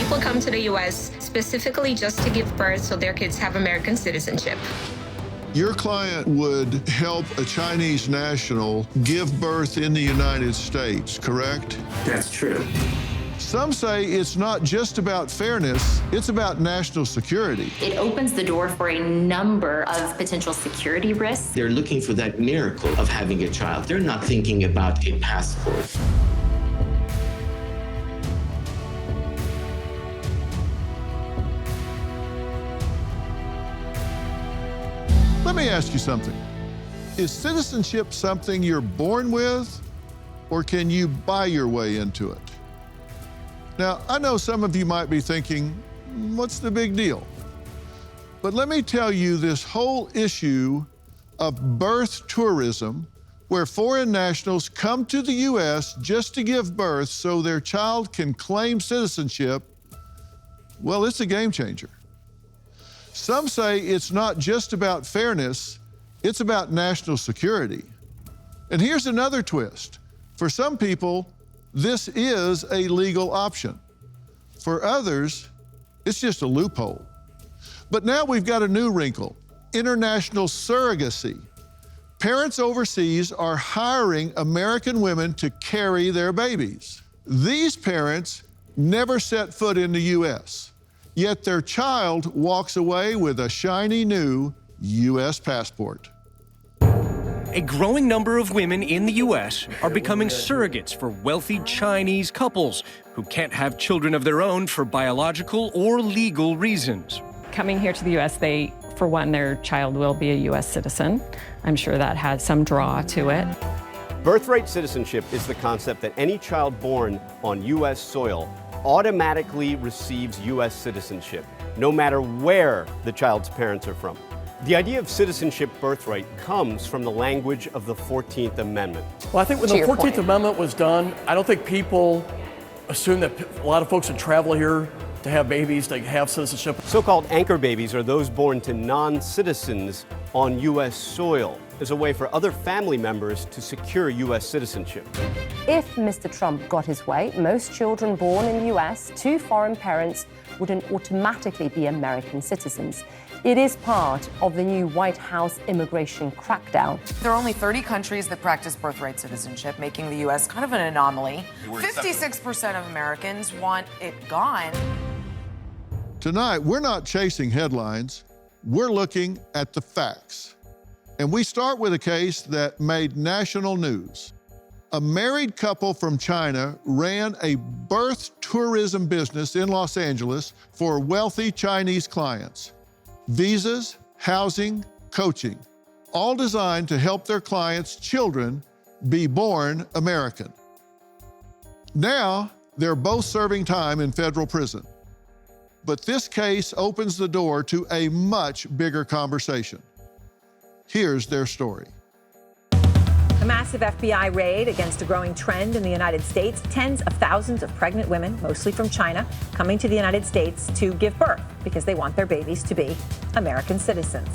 People come to the U.S. specifically just to give birth so their kids have American citizenship. Your client would help a Chinese national give birth in the United States, correct? That's true. Some say it's not just about fairness, it's about national security. It opens the door for a number of potential security risks. They're looking for that miracle of having a child. They're not thinking about a passport. Let me ask you something. Is citizenship something you're born with, or can you buy your way into it? Now, I know some of you might be thinking, what's the big deal? But let me tell you, this whole issue of birth tourism, where foreign nationals come to the U.S. just to give birth so their child can claim citizenship, well, it's a game changer. Some say it's not just about fairness, it's about national security. And here's another twist. For some people, this is a legal option. For others, it's just a loophole. But now we've got a new wrinkle, international surrogacy. Parents overseas are hiring American women to carry their babies. These parents never set foot in the U.S., yet their child walks away with a shiny new U.S. passport. A growing number of women in the U.S. are becoming surrogates for wealthy Chinese couples who can't have children of their own for biological or legal reasons. Coming here to the U.S., for one, their child will be a U.S. citizen. I'm sure that had some draw to it. Birthright citizenship is the concept that any child born on U.S. soil automatically receives U.S. citizenship, no matter where the child's parents are from. The idea of citizenship birthright comes from the language of the 14th Amendment. Well, I think when the 14th Amendment was done, I don't think people assumed that a lot of folks would travel here to have babies, to have citizenship. So-called anchor babies are those born to non-citizens on U.S. soil as a way for other family members to secure U.S. citizenship. If Mr. Trump got his way, most children born in the U.S. to foreign parents wouldn't automatically be American citizens. It is part of the new White House immigration crackdown. There are only 30 countries that practice birthright citizenship, making the U.S. kind of an anomaly. 56% of Americans want it gone. Tonight, we're not chasing headlines, we're looking at the facts. And we start with a case that made national news. A married couple from China ran a birth tourism business in Los Angeles for wealthy Chinese clients. Visas, housing, coaching, all designed to help their clients' children be born American. Now, they're both serving time in federal prison. But this case opens the door to a much bigger conversation. Here's their story. A massive FBI raid against a growing trend in the United States. Tens of thousands of pregnant women, mostly from China, coming to the United States to give birth because they want their babies to be American citizens.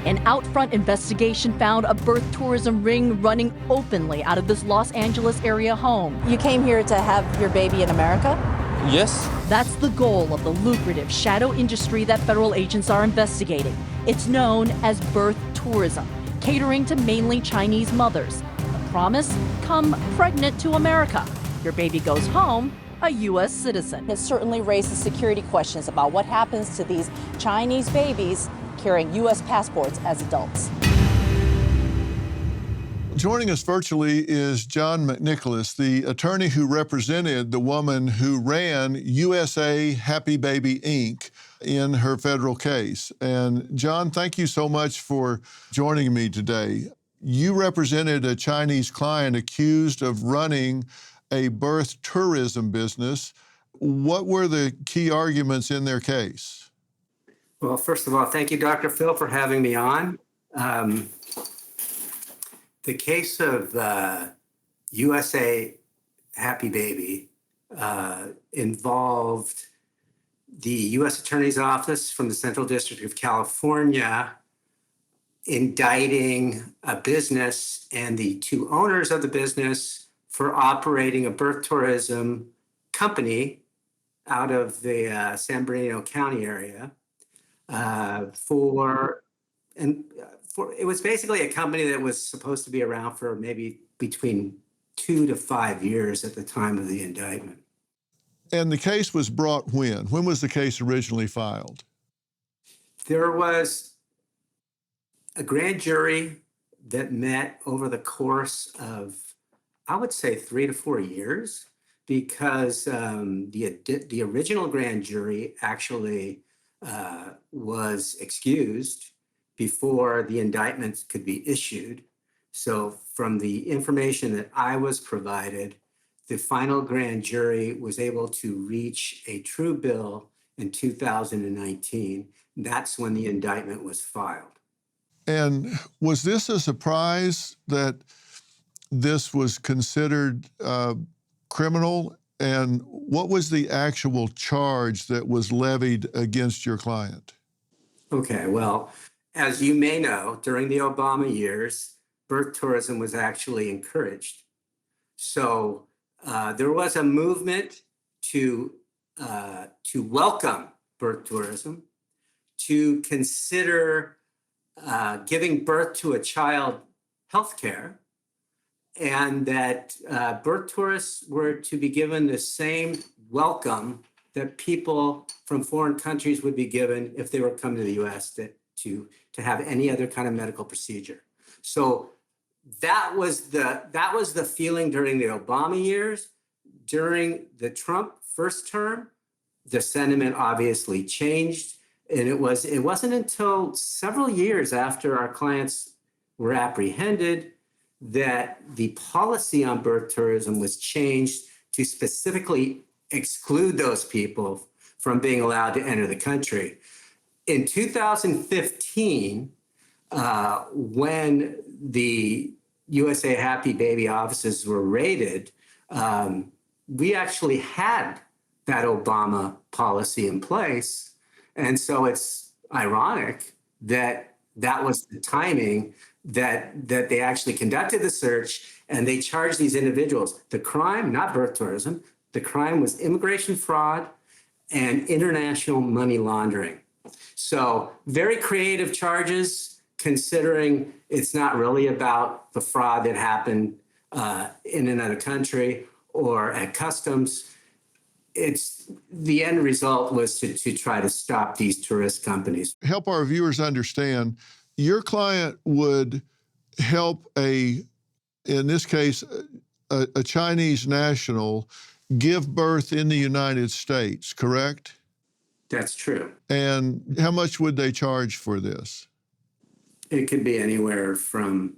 An out-front investigation found a birth tourism ring running openly out of this Los Angeles area home. You came here to have your baby in America? Yes. That's the goal of the lucrative shadow industry that federal agents are investigating. It's known as birth tourism, catering to mainly Chinese mothers. The promise? Come pregnant to America. Your baby goes home a U.S. citizen. It certainly raises security questions about what happens to these Chinese babies carrying U.S. passports as adults. Joining us virtually is John McNicholas, the attorney who represented the woman who ran USA Happy Baby Inc. in her federal case. And John, thank you so much for joining me today. You represented a Chinese client accused of running a birth tourism business. What were the key arguments in their case? Well, first of all, thank you, Dr. Phil, for having me on. The case of USA Happy Baby involved the U.S. Attorney's Office from the Central District of California indicting a business and the two owners of the business for operating a birth tourism company out of the San Bernardino County area it was basically a company that was supposed to be around for maybe between 2 to 5 years at the time of the indictment. And the case was brought when? When was the case originally filed? There was a grand jury that met over the course of, I would say, 3 to 4 years, because the original grand jury actually was excused before the indictments could be issued. So from the information that I was provided, the final grand jury was able to reach a true bill in 2019. That's when the indictment was filed. And was this a surprise that this was considered criminal? And what was the actual charge that was levied against your client? Okay, well, as you may know, during the Obama years, birth tourism was actually encouraged. So there was a movement to welcome birth tourism, to consider giving birth to a child health care, and that birth tourists were to be given the same welcome that people from foreign countries would be given if they were coming to the U.S. to have any other kind of medical procedure. So that was the feeling during the Obama years. During the Trump first term, the sentiment obviously changed, and it wasn't until several years after our clients were apprehended that the policy on birth tourism was changed to specifically exclude those people from being allowed to enter the country. In 2015, when the USA Happy Baby offices were raided, we actually had that Obama policy in place. And so it's ironic that that was the timing that they actually conducted the search and they charged these individuals. The crime, not birth tourism, the crime was immigration fraud and international money laundering. So very creative charges, considering it's not really about the fraud that happened in another country or at customs. It's the end result was to try to stop these tourist companies. Help our viewers understand, your client would help in this case, a Chinese national give birth in the United States, correct? That's true. And how much would they charge for this? It could be anywhere from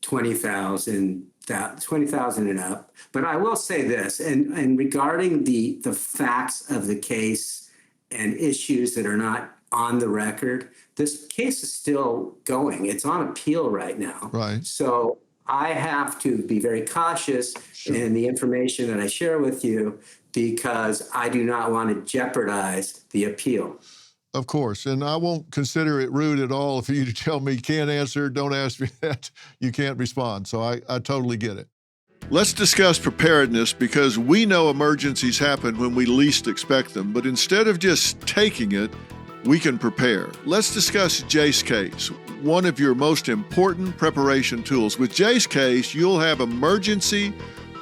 $20,000 and up. But I will say this, and regarding the facts of the case and issues that are not on the record, this case is still going. It's on appeal right now. Right. So I have to be very cautious in the information that I share with you because I do not want to jeopardize the appeal. Of course, and I won't consider it rude at all for you to tell me, can't answer, don't ask me that, you can't respond. So I totally get it. Let's discuss preparedness, because we know emergencies happen when we least expect them, but instead of just taking it, we can prepare. Let's discuss Jace Case, one of your most important preparation tools. With Jace Case, you'll have emergency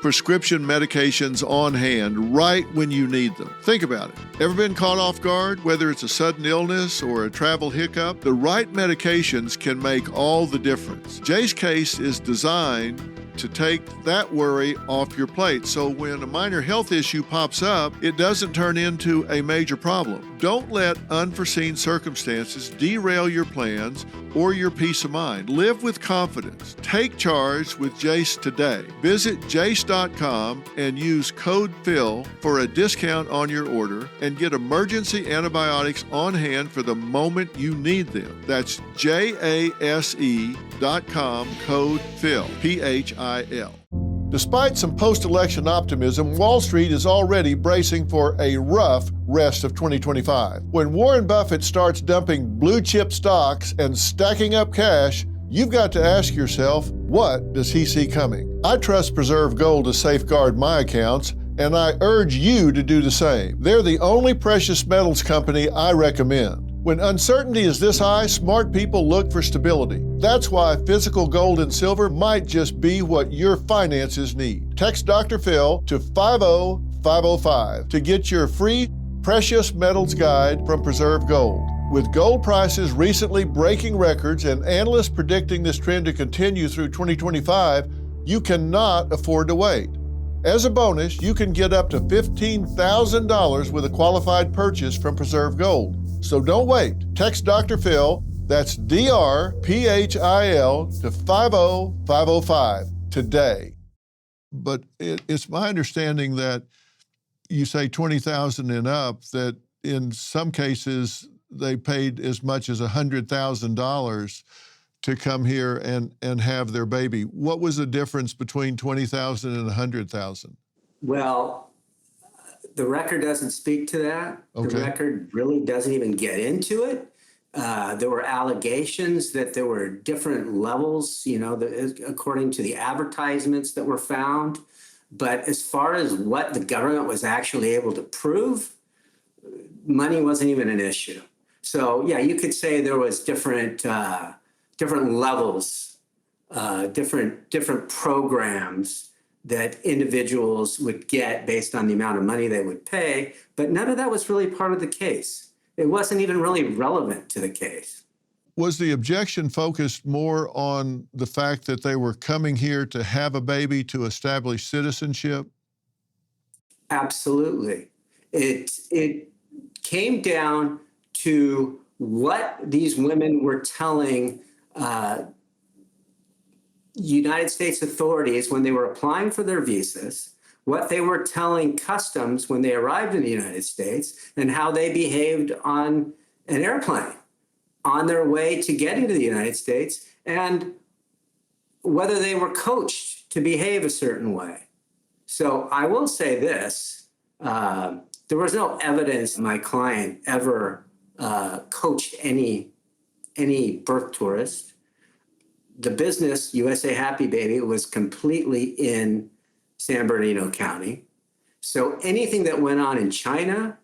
prescription medications on hand right when you need them. Think about it. Ever been caught off guard? Whether it's a sudden illness or a travel hiccup, the right medications can make all the difference. Jace Case is designed to take that worry off your plate, so when a minor health issue pops up, it doesn't turn into a major problem. Don't let unforeseen circumstances derail your plans or your peace of mind. Live with confidence. Take charge with Jace today. Visit jace.com and use code PHIL for a discount on your order and get emergency antibiotics on hand for the moment you need them. That's JASE.com, code PHIL, PHIL. Despite some post-election optimism, Wall Street is already bracing for a rough rest of 2025. When Warren Buffett starts dumping blue chip stocks and stacking up cash, you've got to ask yourself, what does he see coming? I trust Preserve Gold to safeguard my accounts, and I urge you to do the same. They're the only precious metals company I recommend. When uncertainty is this high, smart people look for stability. That's why physical gold and silver might just be what your finances need. Text Dr. Phil to 50505 to get your free precious metals guide from Preserve Gold. With gold prices recently breaking records and analysts predicting this trend to continue through 2025, you cannot afford to wait. As a bonus, you can get up to $15,000 with a qualified purchase from Preserve Gold. So don't wait. Text Dr. Phil, that's DRPHIL, to 50505 today. But it's my understanding that you say 20,000 and up, that in some cases they paid as much as $100,000 to come here and have their baby. What was the difference between 20,000 and 100,000? Well, the record doesn't speak to that. Okay. The record really doesn't even get into it. There were allegations that there were different levels, according to the advertisements that were found. But as far as what the government was actually able to prove, money wasn't even an issue. So yeah, you could say there was different levels, different programs that individuals would get based on the amount of money they would pay, but none of that was really part of the case. It wasn't even really relevant to the case. Was the objection focused more on the fact that they were coming here to have a baby to establish citizenship? Absolutely. It came down to what these women were telling United States authorities when they were applying for their visas, what they were telling customs when they arrived in the United States, and how they behaved on an airplane on their way to getting to the United States, and whether they were coached to behave a certain way. So I will say this, there was no evidence my client ever coached any birth tourist. The business, USA Happy Baby, was completely in San Bernardino County. So anything that went on in China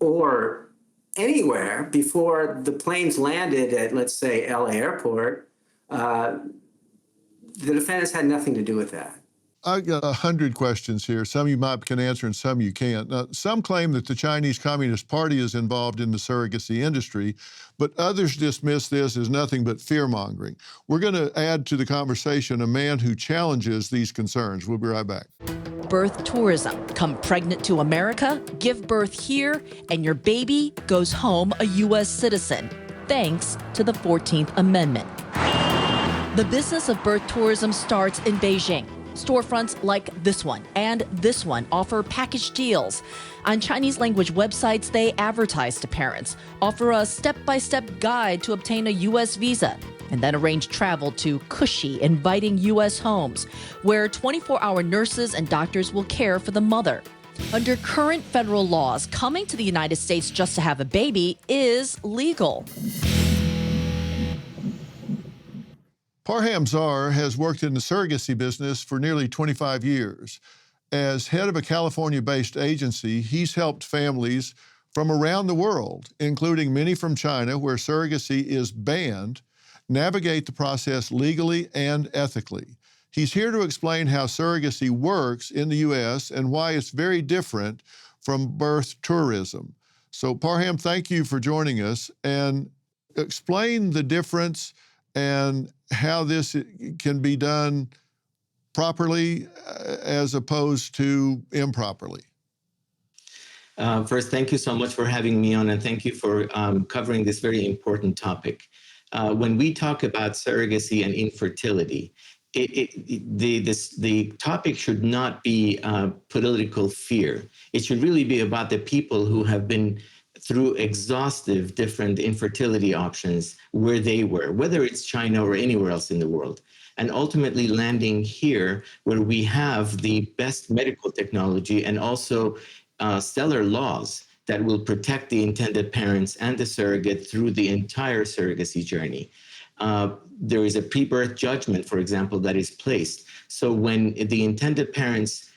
or anywhere before the planes landed at, let's say, LA Airport, the defendants had nothing to do with that. I've got 100 questions here. Some you might can answer and some you can't. Now, some claim that the Chinese Communist Party is involved in the surrogacy industry, but others dismiss this as nothing but fear-mongering. We're going to add to the conversation a man who challenges these concerns. We'll be right back. Birth tourism. Come pregnant to America, give birth here, and your baby goes home a U.S. citizen, thanks to the 14th Amendment. The business of birth tourism starts in Beijing. Storefronts like this one and this one offer package deals. On Chinese language websites, they advertise to parents, offer a step-by-step guide to obtain a U.S. visa, and then arrange travel to cushy, inviting U.S. homes, where 24-hour nurses and doctors will care for the mother. Under current federal laws, coming to the United States just to have a baby is legal. Parham Zar has worked in the surrogacy business for nearly 25 years. As head of a California-based agency, he's helped families from around the world, including many from China, where surrogacy is banned, navigate the process legally and ethically. He's here to explain how surrogacy works in the U.S. and why it's very different from birth tourism. So, Parham, thank you for joining us, and explain the difference and how this can be done properly as opposed to improperly. First, thank you so much for having me on, and thank you for covering this very important topic. When we talk about surrogacy and infertility, the topic should not be political fear. It should really be about the people who have been through exhaustive different infertility options where they were, whether it's China or anywhere else in the world, and ultimately landing here where we have the best medical technology and also stellar laws that will protect the intended parents and the surrogate through the entire surrogacy journey. There is a pre-birth judgment, for example, that is placed. So when the intended parents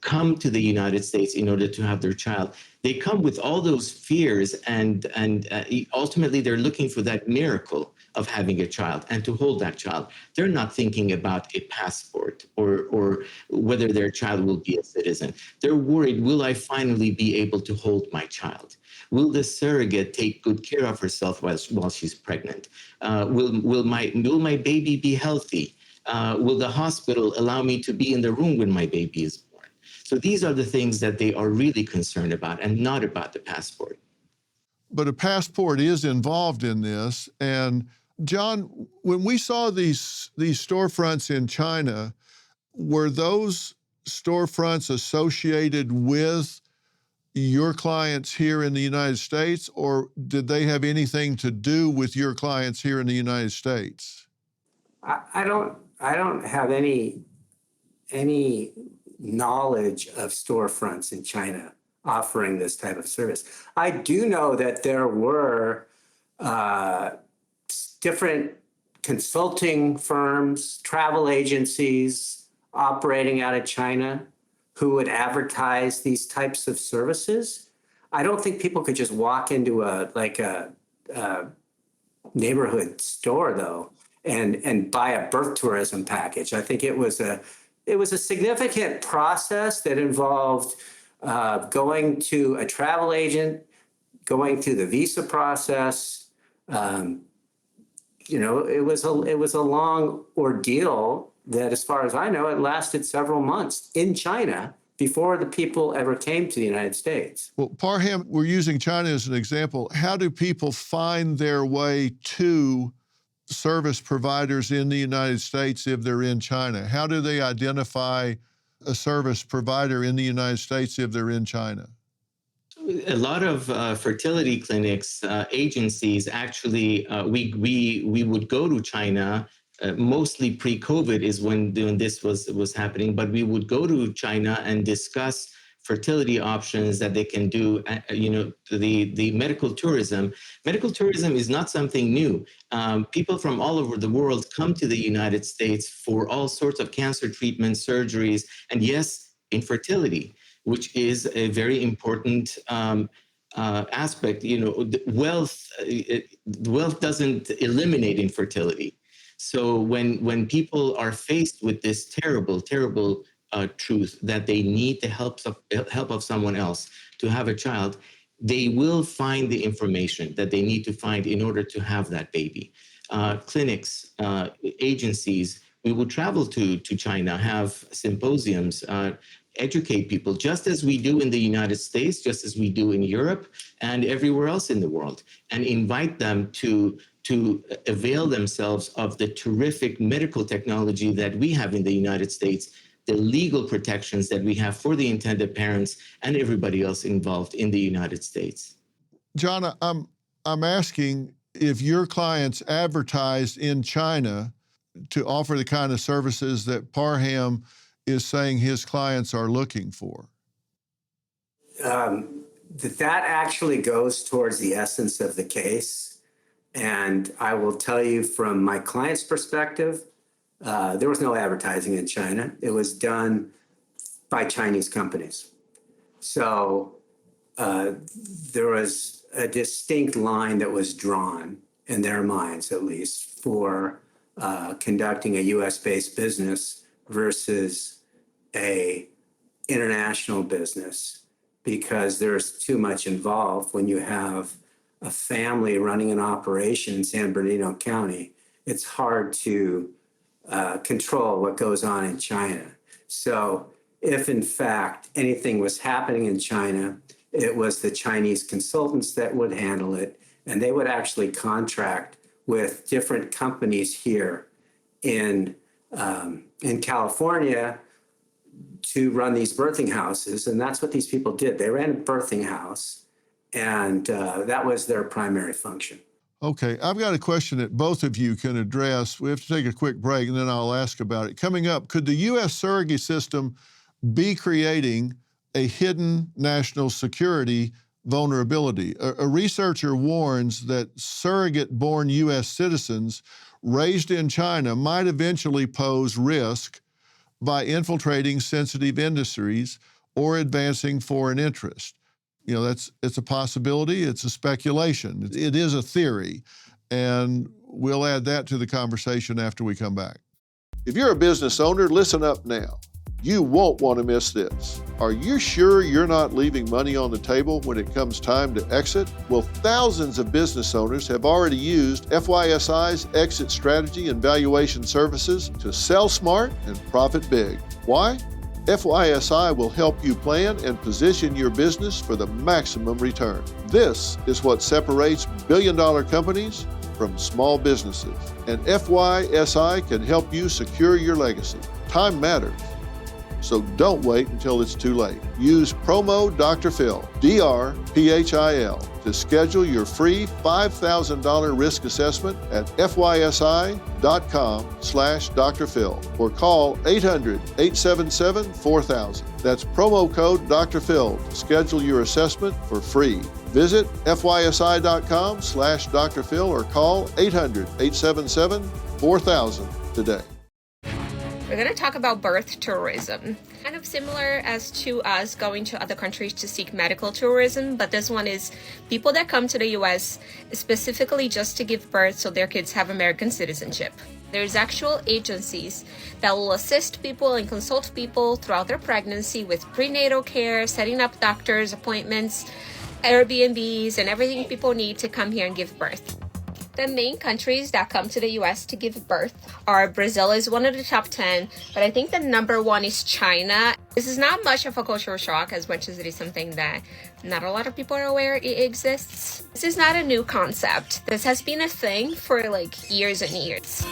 come to the United States in order to have their child, they come with all those fears, and ultimately they're looking for that miracle of having a child and to hold that child. They're not thinking about a passport or whether their child will be a citizen. They're worried, will I finally be able to hold my child? Will the surrogate take good care of herself while she's pregnant? Will my baby be healthy? Will the hospital allow me to be in the room when my baby is born? So these are the things that they are really concerned about, and not about the passport. But a passport is involved in this. And John, when we saw these storefronts in China, were those storefronts associated with your clients here in the United States, or did they have anything to do with your clients here in the United States? I don't have any knowledge of storefronts in China offering this type of service. I do know that there were different consulting firms, travel agencies operating out of China who would advertise these types of services. I don't think people could just walk into a neighborhood store though and buy a birth tourism package. I think it was a significant process that involved going to a travel agent, going through the visa process. It was a long ordeal that, as far as I know, it lasted several months in China before the people ever came to the United States. Well, Parham, we're using China as an example. How do people find their way to service providers in the United States if they're in China? How do they identify a service provider in the United States if they're in China? A lot of fertility clinics, agencies, actually, we would go to China. Mostly pre-COVID is when this was happening, but we would go to China and discuss fertility options that they can do. The medical tourism. Medical tourism is not something new. People from all over the world come to the United States for all sorts of cancer treatments, surgeries, and yes, infertility, which is a very important aspect. Wealth doesn't eliminate infertility. So when people are faced with this terrible truth that they need the help of someone else to have a child, they will find the information that they need to find in order to have that baby. Clinics, agencies, we will travel to China, have symposiums, educate people, just as we do in the United States, just as we do in Europe and everywhere else in the world, and invite them to avail themselves of the terrific medical technology that we have in the United States, the legal protections that we have for the intended parents and everybody else involved in the United States. John, I'm asking if your clients advertised in China to offer the kind of services that Parham is saying his clients are looking for. That actually goes towards the essence of the case. And I will tell you from my client's perspective, there was no advertising in China. It was done by Chinese companies. So there was a distinct line that was drawn, in their minds at least, for conducting a US-based business versus a international business, because there's too much involved when you have a family running an operation in San Bernardino County. It's hard to control what goes on in China. So if in fact anything was happening in China, it was the Chinese consultants that would handle it, and they would actually contract with different companies here in California to run these birthing houses. And that's what these people did. They ran a birthing house, and that was their primary function. Okay, I've got a question that both of you can address. We have to take a quick break, and then I'll ask about it. Coming up, could the U.S. surrogacy system be creating a hidden national security vulnerability? A researcher warns that surrogate-born U.S. citizens raised in China might eventually pose risk by infiltrating sensitive industries or advancing foreign interest. You know, it's a possibility, it's a speculation, it is a theory, and we'll add that to the conversation after we come back. If you're a business owner, listen up now. You won't want to miss this. Are you sure you're not leaving money on the table when it comes time to exit? Well, thousands of business owners have already used FYSI's exit strategy and valuation services to sell smart and profit big. Why? FYSI will help you plan and position your business for the maximum return. This is what separates billion-dollar companies from small businesses. And FYSI can help you secure your legacy. Time matters. So don't wait until it's too late. Use promo Dr. Phil, DRPHIL, to schedule your free $5,000 risk assessment at fysi.com/Dr. Phil or call 800-877-4000. That's promo code Dr. Phil to schedule your assessment for free. Visit fysi.com/Dr. Phil or call 800-877-4000 today. We're going to talk about birth tourism. Kind of similar as to us going to other countries to seek medical tourism, but this one is people that come to the US specifically just to give birth so their kids have American citizenship. There's actual agencies that will assist people and consult people throughout their pregnancy with prenatal care, setting up doctor's appointments, Airbnbs, and everything people need to come here and give birth. The main countries that come to the US to give birth are Brazil is one of the top 10, but I think the number one is China. This is not much of a cultural shock as much as it is something that not a lot of people are aware it exists. This is not a new concept. This has been a thing for like years and years.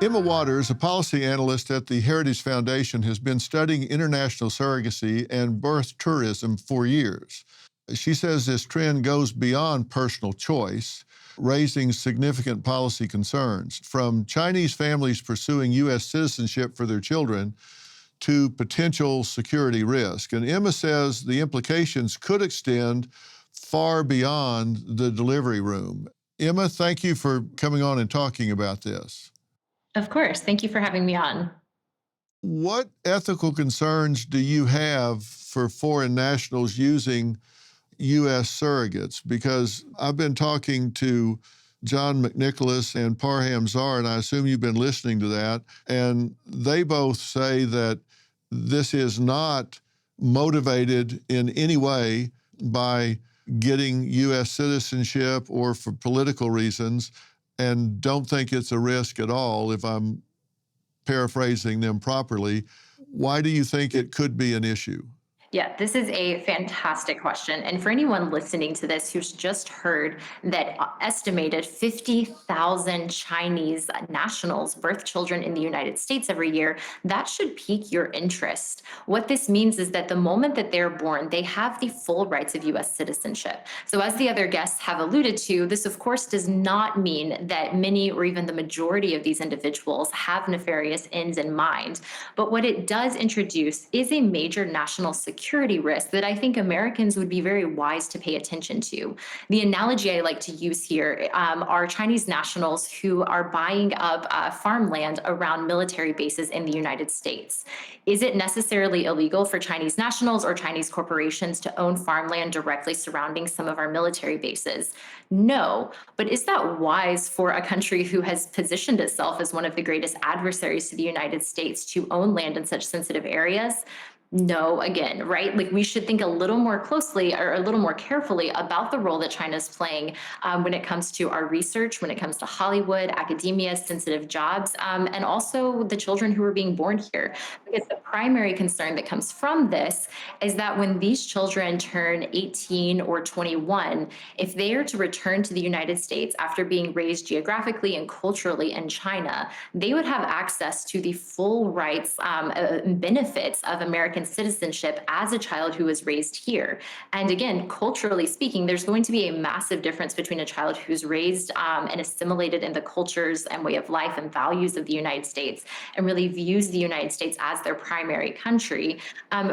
Emma Waters, a policy analyst at the Heritage Foundation, has been studying international surrogacy and birth tourism for years. She says this trend goes beyond personal choice, raising significant policy concerns, from Chinese families pursuing U.S. citizenship for their children to potential security risk. And Emma says the implications could extend far beyond the delivery room. Emma, thank you for coming on and talking about this. Of course. Thank you for having me on. What ethical concerns do you have for foreign nationals using U.S. surrogates? Because I've been talking to John McNicholas and Parham Zar, and I assume you've been listening to that, and they both say that this is not motivated in any way by getting U.S. citizenship or for political reasons, and don't think it's a risk at all, if I'm paraphrasing them properly. Why do you think it could be an issue? Yeah, this is a fantastic question. And for anyone listening to this who's just heard that estimated 50,000 Chinese nationals birth children in the United States every year, that should pique your interest. What this means is that the moment that they're born, they have the full rights of U.S. citizenship. So as the other guests have alluded to, this of course does not mean that many or even the majority of these individuals have nefarious ends in mind. But what it does introduce is a major national security risk that I think Americans would be very wise to pay attention to. The analogy I like to use here are Chinese nationals who are buying up farmland around military bases in the United States. Is it necessarily illegal for Chinese nationals or Chinese corporations to own farmland directly surrounding some of our military bases? No, but is that wise for a country who has positioned itself as one of the greatest adversaries to the United States to own land in such sensitive areas? No, again, right? Like we should think a little more closely or a little more carefully about the role that China is playing when it comes to our research, when it comes to Hollywood, academia, sensitive jobs, and also the children who are being born here. Because the primary concern that comes from this is that when these children turn 18 or 21, if they are to return to the United States after being raised geographically and culturally in China, they would have access to the full rights and benefits of American American citizenship as a child who was raised here. And again, culturally speaking, there's going to be a massive difference between a child who's raised and assimilated in the cultures and way of life and values of the United States and really views the United States as their primary country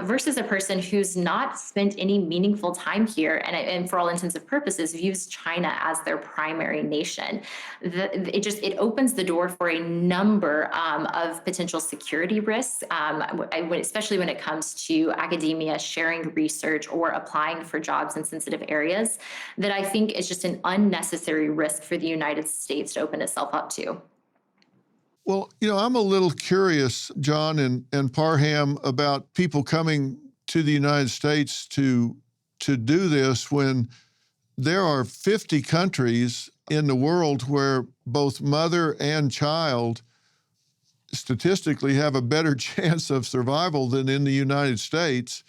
versus a person who's not spent any meaningful time here and for all intents and purposes views China as their primary nation. It opens the door for a number of potential security risks, especially when it comes to academia sharing research or applying for jobs in sensitive areas, that I think is just an unnecessary risk for the United States to open itself up to. Well, I'm a little curious, John and Parham, about people coming to the United States to do this when there are 50 countries in the world where both mother and child statistically have a better chance of survival than in the United States.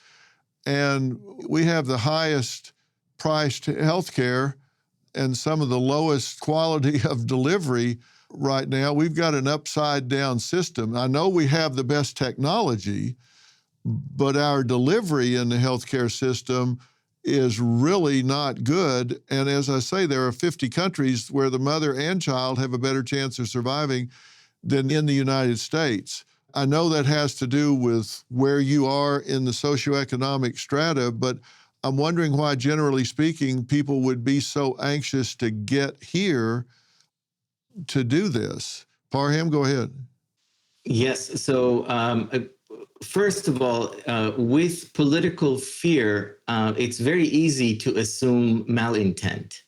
And we have the highest priced healthcare and some of the lowest quality of delivery right now. We've got an upside down system. I know we have the best technology, but our delivery in the healthcare system is really not good. And as I say, there are 50 countries where the mother and child have a better chance of surviving than in the United States. I know that has to do with where you are in the socioeconomic strata, but I'm wondering why, generally speaking, people would be so anxious to get here to do this. Parham, go ahead. Yes. So first of all, with political fear, it's very easy to assume malintent.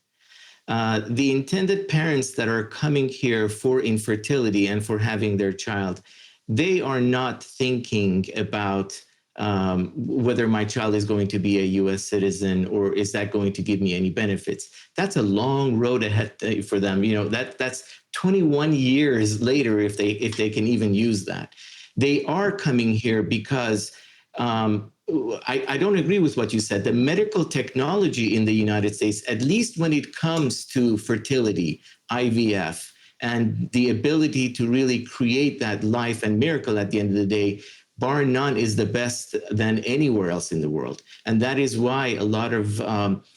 The intended parents that are coming here for infertility and for having their child, they are not thinking about whether my child is going to be a U.S. citizen or is that going to give me any benefits. That's a long road ahead for them. That's 21 years later if they can even use that. They are coming here because I don't agree with what you said. The medical technology in the United States, at least when it comes to fertility, IVF, and the ability to really create that life and miracle at the end of the day, bar none, is the best than anywhere else in the world. And that is why a lot of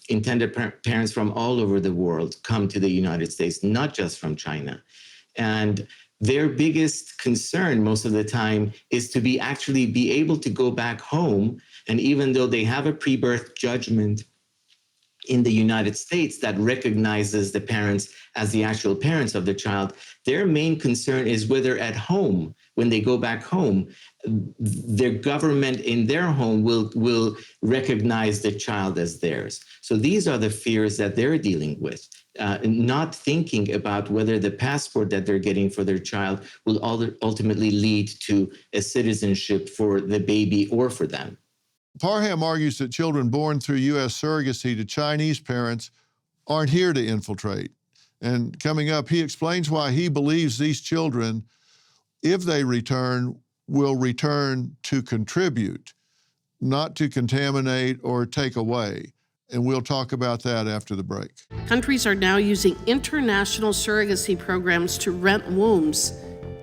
intended parents from all over the world come to the United States, not just from China. And their biggest concern most of the time is to be able to go back home. And even though they have a pre-birth judgment in the United States that recognizes the parents as the actual parents of the child, their main concern is whether at home, when they go back home, their government in their home will recognize the child as theirs. So these are the fears that they're dealing with. Not thinking about whether the passport that they're getting for their child will ultimately lead to a citizenship for the baby or for them. Parham argues that children born through U.S. surrogacy to Chinese parents aren't here to infiltrate. And coming up, he explains why he believes these children, if they return, will return to contribute, not to contaminate or take away. And we'll talk about that after the break. Countries are now using international surrogacy programs to rent wombs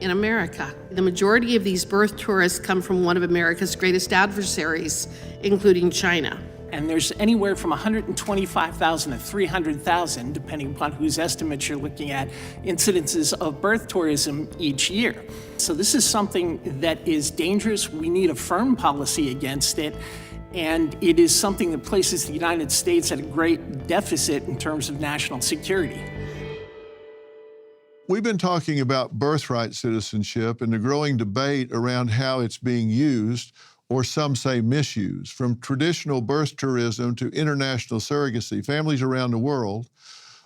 in America. The majority of these birth tourists come from one of America's greatest adversaries, including China. And there's anywhere from 125,000 to 300,000, depending upon whose estimates you're looking at, incidences of birth tourism each year. So this is something that is dangerous. We need a firm policy against it. And it is something that places the United States at a great deficit in terms of national security. We've been talking about birthright citizenship and the growing debate around how it's being used, or some say misused. From traditional birth tourism to international surrogacy, families around the world,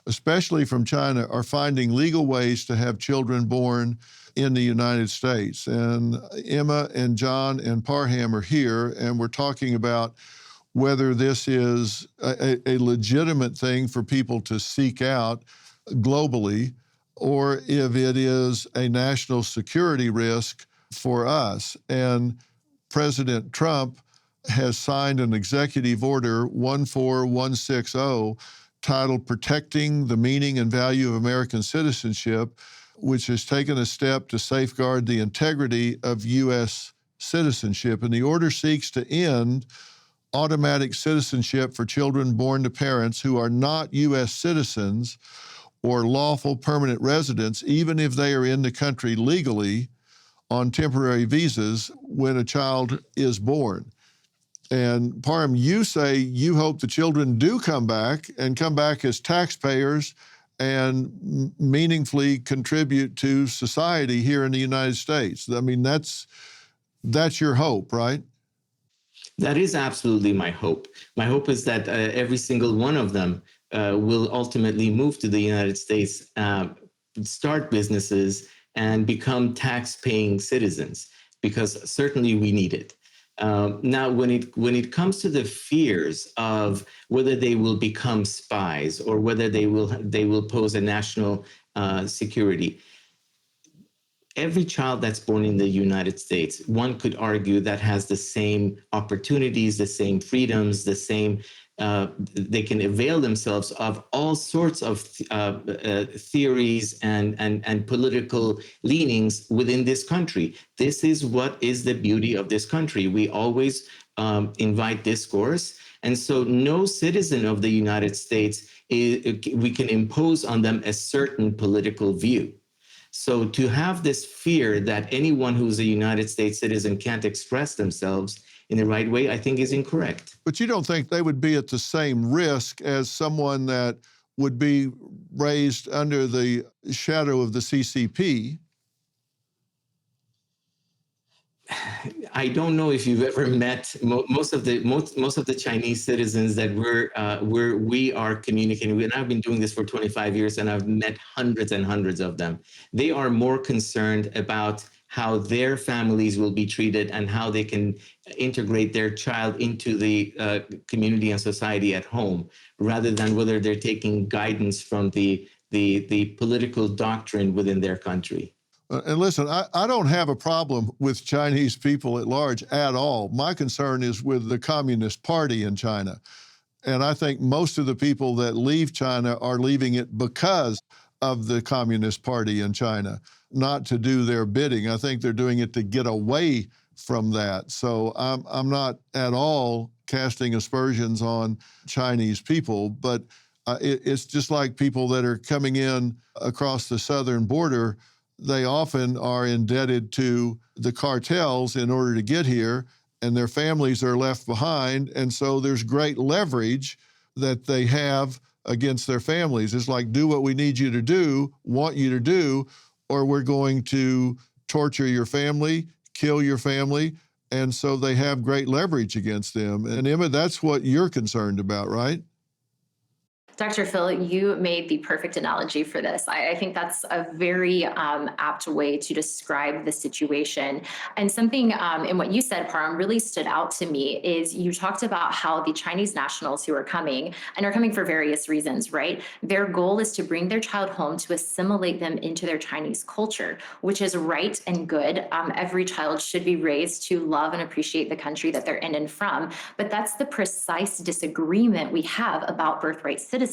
especially from China, are finding legal ways to have children born in the United States. And Emma and John and Parham are here, and we're talking about whether this is a legitimate thing for people to seek out globally, or if it is a national security risk for us. And President Trump has signed an executive order 14160 titled Protecting the Meaning and Value of American Citizenship, which has taken a step to safeguard the integrity of U.S. citizenship, and the order seeks to end automatic citizenship for children born to parents who are not U.S. citizens or lawful permanent residents, even if they are in the country legally on temporary visas when a child is born. And Parham, you say you hope the children do come back and come back as taxpayers and meaningfully contribute to society here in the United States. I mean, that's your hope, right? That is absolutely my hope. My hope is that every single one of them will ultimately move to the United States, start businesses, and become tax-paying citizens, because certainly we need it. Now, when it comes to the fears of whether they will become spies or whether they will pose a national security, every child that's born in the United States, one could argue that has the same opportunities, the same freedoms, the same, they can avail themselves of all sorts of theories and political leanings within this country. This is what is the beauty of this country. We always invite discourse. And so no citizen of the United States, we can impose on them a certain political view. So to have this fear that anyone who's a United States citizen can't express themselves in the right way, I think is incorrect. But you don't think they would be at the same risk as someone that would be raised under the shadow of the CCP? I don't know if you've ever met most of the Chinese citizens that we are communicating with. And I've been doing this for 25 years, and I've met hundreds and hundreds of them. They are more concerned about how their families will be treated and how they can integrate their child into the community and society at home, rather than whether they're taking guidance from the political doctrine within their country. And listen, I don't have a problem with Chinese people at large at all. My concern is with the Communist Party in China. And I think most of the people that leave China are leaving it because of the Communist Party in China, not to do their bidding. I think they're doing it to get away from that. So I'm not at all casting aspersions on Chinese people, but it's just like people that are coming in across the southern border. They often are indebted to the cartels in order to get here, and their families are left behind. And so there's great leverage that they have against their families. It's like, do what we need you to do, want you to do, or we're going to torture your family, kill your family. And so they have great leverage against them. And Emma, that's what you're concerned about, right? Dr. Phil, you made the perfect analogy for this. I think that's a very apt way to describe the situation. And something in what you said, Parham, really stood out to me is you talked about how the Chinese nationals who are coming, and are coming for various reasons, right? Their goal is to bring their child home to assimilate them into their Chinese culture, which is right and good. Every child should be raised to love and appreciate the country that they're in and from. But that's the precise disagreement we have about birthright citizenship.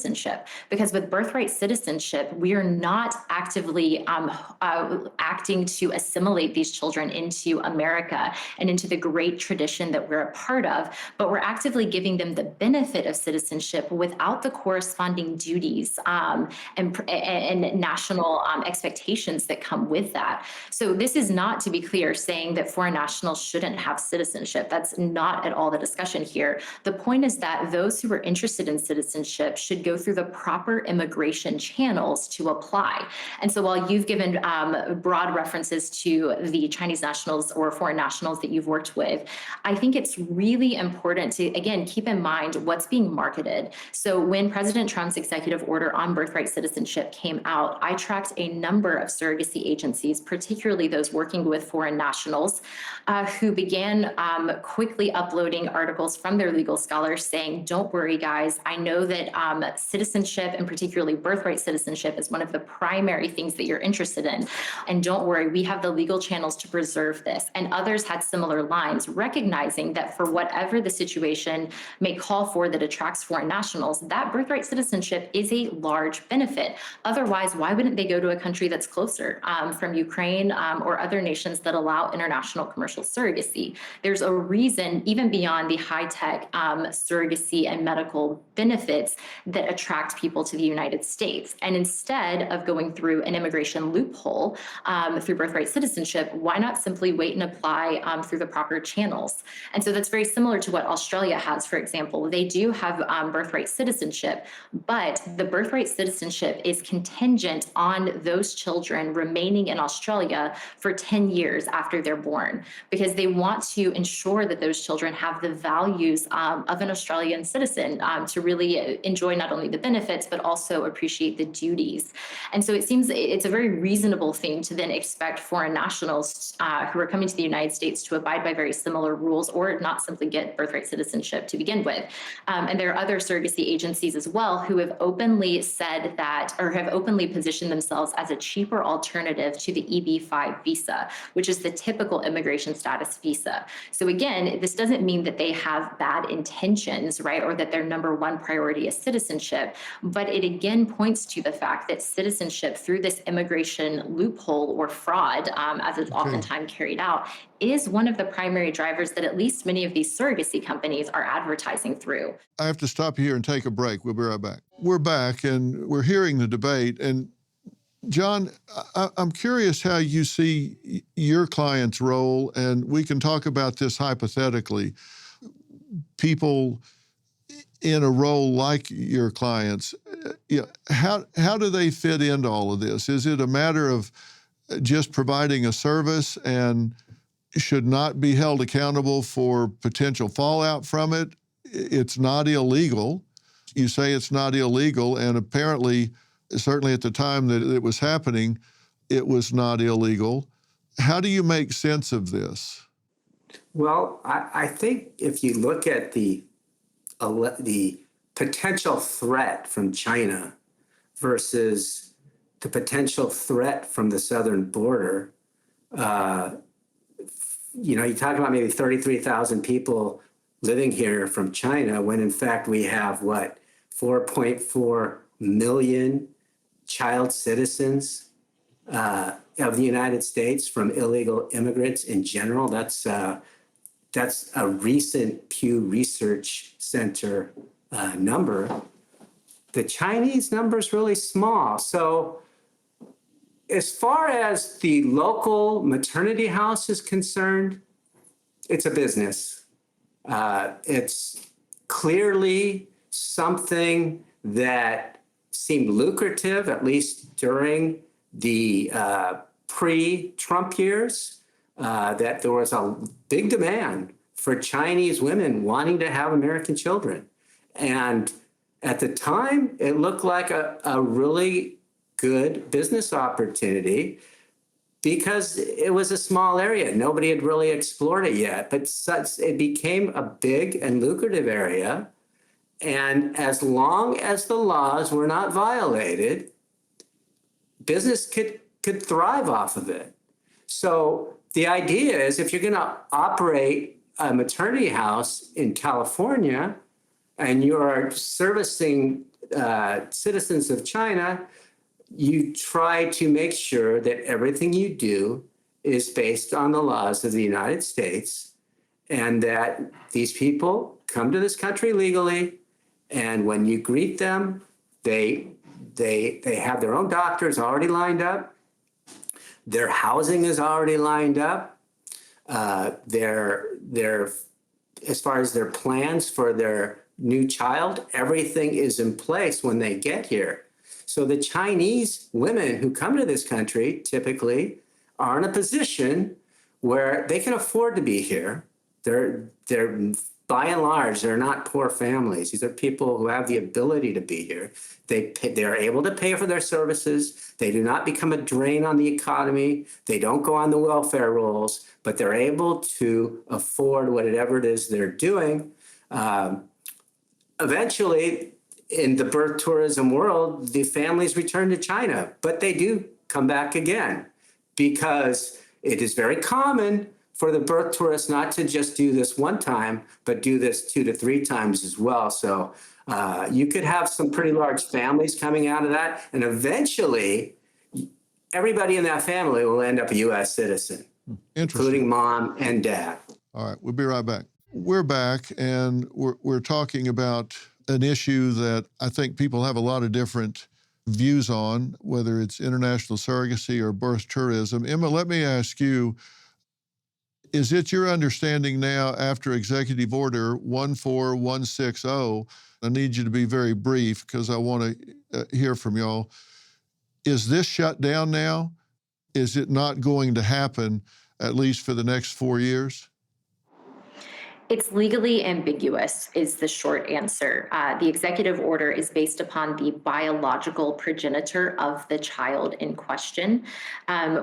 Because with birthright citizenship, we are not actively acting to assimilate these children into America and into the great tradition that we're a part of, but we're actively giving them the benefit of citizenship without the corresponding duties and national expectations that come with that. So this is not, to be clear, saying that foreign nationals shouldn't have citizenship. That's not at all the discussion here. The point is that those who are interested in citizenship should go through the proper immigration channels to apply. And so while you've given broad references to the Chinese nationals or foreign nationals that you've worked with, I think it's really important to, again, keep in mind what's being marketed. So when President Trump's executive order on birthright citizenship came out, I tracked a number of surrogacy agencies, particularly those working with foreign nationals, who began quickly uploading articles from their legal scholars saying, don't worry, guys, I know that citizenship, and particularly birthright citizenship, is one of the primary things that you're interested in. And don't worry, we have the legal channels to preserve this. And others had similar lines, recognizing that for whatever the situation may call for that attracts foreign nationals, that birthright citizenship is a large benefit. Otherwise, why wouldn't they go to a country that's closer, from Ukraine or other nations that allow international commercial surrogacy? There's a reason, even beyond the high-tech surrogacy and medical benefits, that attract people to the United States. And instead of going through an immigration loophole through birthright citizenship, why not simply wait and apply through the proper channels? And so that's very similar to what Australia has, for example. They do have birthright citizenship, but the birthright citizenship is contingent on those children remaining in Australia for 10 years after they're born, because they want to ensure that those children have the values of an Australian citizen to really enjoy not only the benefits, but also appreciate the duties. And so it seems it's a very reasonable thing to then expect foreign nationals who are coming to the United States to abide by very similar rules, or not simply get birthright citizenship to begin with. And there are other surrogacy agencies as well who have openly said that, or have openly positioned themselves as a cheaper alternative to the EB-5 visa, which is the typical immigration status visa. So again, this doesn't mean that they have bad intentions, right? Or that their number one priority is citizenship, but it again points to the fact that citizenship through this immigration loophole or fraud, as it's oftentimes carried out, is one of the primary drivers that at least many of these surrogacy companies are advertising through. I have to stop here and take a break. We'll be right back. We're back and we're hearing the debate. And John, I'm curious how you see your client's role, and we can talk about this hypothetically. People in a role like your clients, how do they fit into all of this? Is it a matter of just providing a service and should not be held accountable for potential fallout from it? It's not illegal. You say it's not illegal, and apparently, certainly at the time that it was happening, it was not illegal. How do you make sense of this? Well, I think if you look at the potential threat from China versus the potential threat from the southern border, you talk about maybe 33,000 people living here from China, when in fact we have, 4.4 million child citizens of the United States from illegal immigrants in general. That's a recent Pew Research Center number. The Chinese number is really small. So as far as the local maternity house is concerned, it's a business. It's clearly something that seemed lucrative, at least during the pre-Trump years, that there was a big demand for Chinese women wanting to have American children. And at the time, it looked like a really good business opportunity because it was a small area. Nobody had really explored it yet, but it became a big and lucrative area. And as long as the laws were not violated, business could thrive off of it. So the idea is, if you're going to operate a maternity house in California and you're servicing citizens of China, you try to make sure that everything you do is based on the laws of the United States, and that these people come to this country legally. And when you greet them, they have their own doctors already lined up. Their housing is already lined up. Their as far as their plans for their new child, everything is in place when they get here. So the Chinese women who come to this country typically are in a position where they can afford to be here. They're by and large, they're not poor families. These are people who have the ability to be here. They're able to pay for their services. They do not become a drain on the economy. They don't go on the welfare rolls, but they're able to afford whatever it is they're doing. Eventually, in the birth tourism world, the families return to China, but they do come back again because it is very common for the birth tourists not to just do this one time, but do this 2 to 3 times as well. So you could have some pretty large families coming out of that, and eventually everybody in that family will end up a U.S. citizen, including mom and dad. All right, we'll be right back. We're back, and we're talking about an issue that I think people have a lot of different views on, whether it's international surrogacy or birth tourism. Emma, let me ask you, is it your understanding now after Executive Order 14160, I need you to be very brief because I want to hear from y'all, is this shut down now? Is it not going to happen, at least for the next 4 years? It's legally ambiguous is the short answer. The executive order is based upon the biological progenitor of the child in question,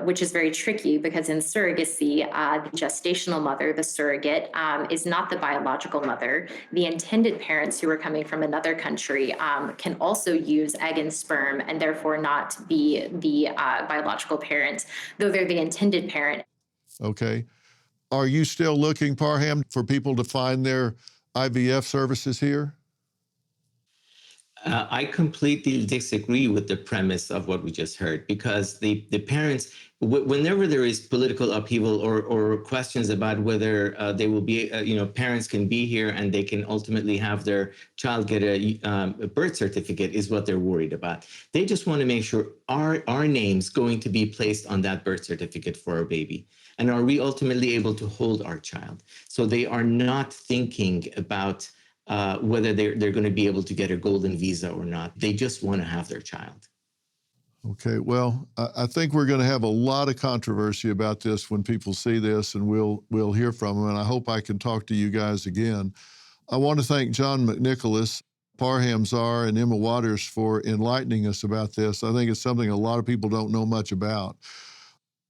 which is very tricky because in surrogacy, the gestational mother, the surrogate, is not the biological mother. The intended parents who are coming from another country can also use egg and sperm and therefore not be the biological parent, though they're the intended parent. Okay. Are you still looking, Parham, for people to find their IVF services here? I completely disagree with the premise of what we just heard, because the parents, whenever there is political upheaval or questions about whether they will be, parents can be here and they can ultimately have their child get a birth certificate is what they're worried about. They just want to make sure our name's going to be placed on that birth certificate for our baby. And are we ultimately able to hold our child? So they are not thinking about whether they're going to be able to get a golden visa or not. They just want to have their child. Okay, well, I think we're going to have a lot of controversy about this when people see this, and we'll hear from them, and I hope I can talk to you guys again. I want to thank John McNicholas, Parham Zar, and Emma Waters for enlightening us about this. I think it's something a lot of people don't know much about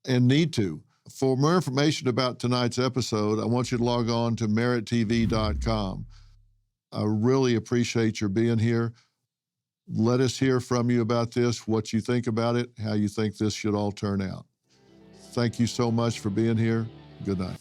and need to. For more information about tonight's episode, I want you to log on to merittv.com. I really appreciate your being here. Let us hear from you about this, what you think about it, how you think this should all turn out. Thank you so much for being here. Good night.